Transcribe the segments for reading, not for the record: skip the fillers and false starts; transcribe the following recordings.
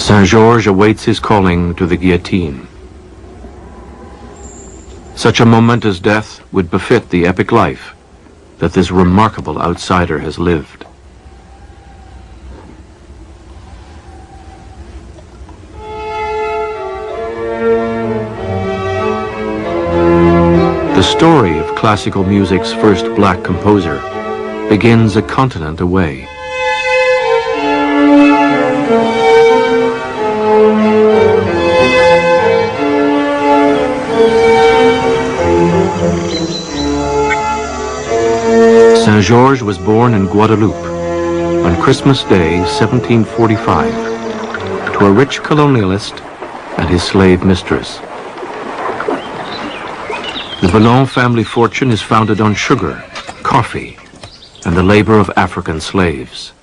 Saint-Georges awaits his calling to the guillotine. Such a momentous death would befit the epic life that this remarkable outsider has lived. The story of classical music's first black composer begins a continent away. Saint-Georges was born in Guadeloupe on Christmas Day, 1745, to a rich colonialist and his slave mistress. The Boulogne family fortune is founded on sugar, coffee, and the labor of African slaves.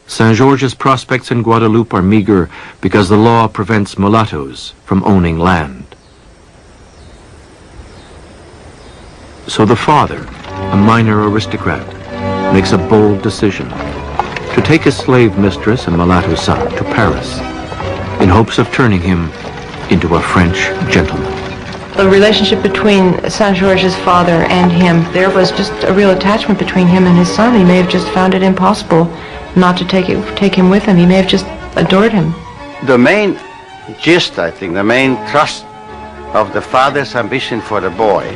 Saint-Georges' prospects in Guadeloupe are meager because the law prevents mulattoes from owning land. So the father, a minor aristocrat, makes a bold decision to take his slave mistress and mulatto son to Paris in hopes of turning him into a French gentleman. The relationship between Saint-Georges' father and him, there was just a real attachment between him and his son. He may have just found it impossible not to take him with him. He may have just adored him. The main gist, I think, the main thrust of the father's ambition for the boy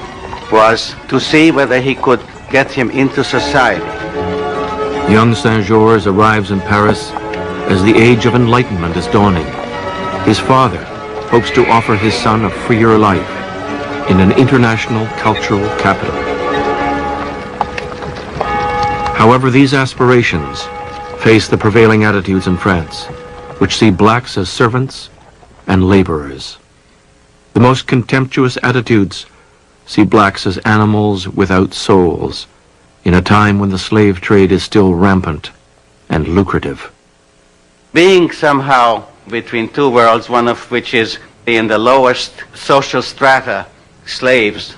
was to see whether he could get him into society. Young Saint-Georges arrives in Paris as the age of enlightenment is dawning. His father hopes to offer his son a freer life in an international cultural capital. However, these aspirations face the prevailing attitudes in France, which see blacks as servants and laborers. The most contemptuous attitudes see blacks as animals without souls in a time when the slave trade is still rampant and lucrative. Being somehow between two worlds, one of which is in the lowest social strata, slaves,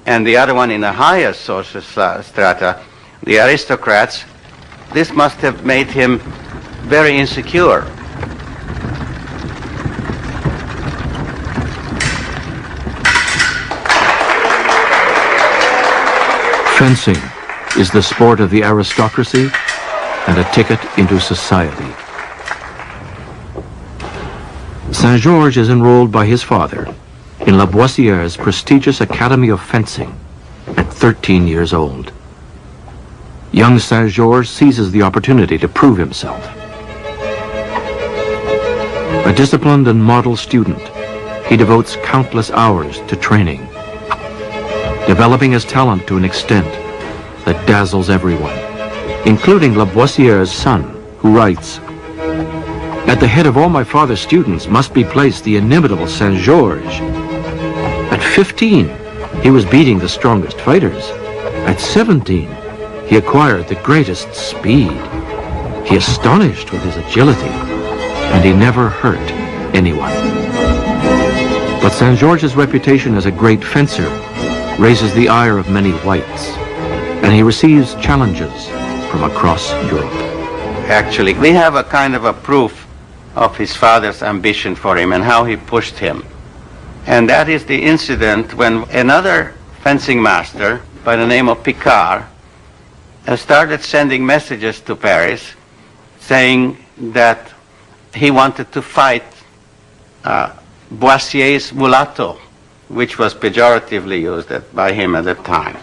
and the other one in the highest social strata, the aristocrats, this must have made him very insecure. Fencing is the sport of the aristocracy and a ticket into society. Saint-Georges is enrolled by his father in Lavoisier's prestigious Academy of Fencing at 13 years old. Young Saint-Georges seizes the opportunity to prove himself. A disciplined and model student, he devotes countless hours to training, developing his talent to an extent that dazzles everyone, including Lavoisier's son, who writes, "At the head of all my father's students must be placed the inimitable Saint-Georges. At 15, he was beating the strongest fighters. At 17, he acquired the greatest speed. He astonished with his agility, and he never hurt anyone." But Saint-Georges' reputation as a great fencer raises the ire of many whites, and he receives challenges from across Europe. Actually, we have a kind of a proof of his father's ambition for him and how he pushed him. And that is the incident when another fencing master by the name of Picard started sending messages to Paris saying that he wanted to fight Boissier's mulatto, which was pejoratively used by him at the time.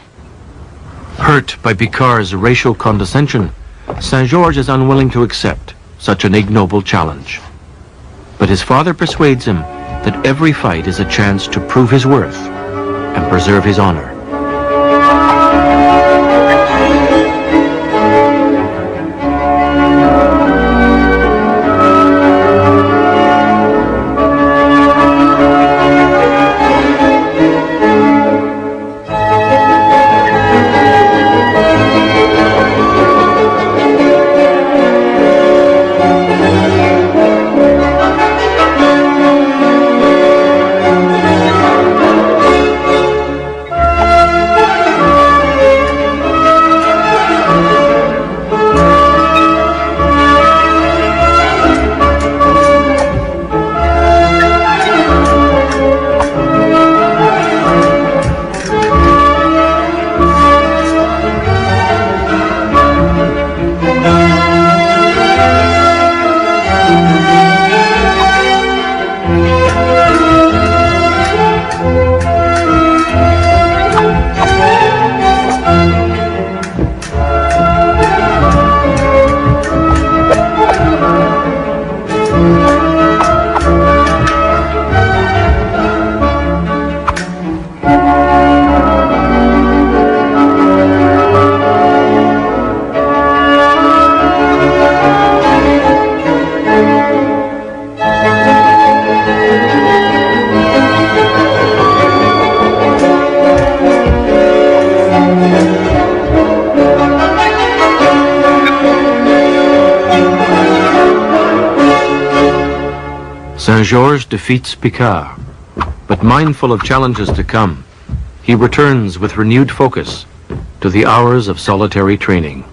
Hurt by Picard's racial condescension, Saint-Georges is unwilling to accept such an ignoble challenge. But his father persuades him that every fight is a chance to prove his worth and preserve his honor. Saint-Georges defeats Picard, but mindful of challenges to come, he returns with renewed focus to the hours of solitary training.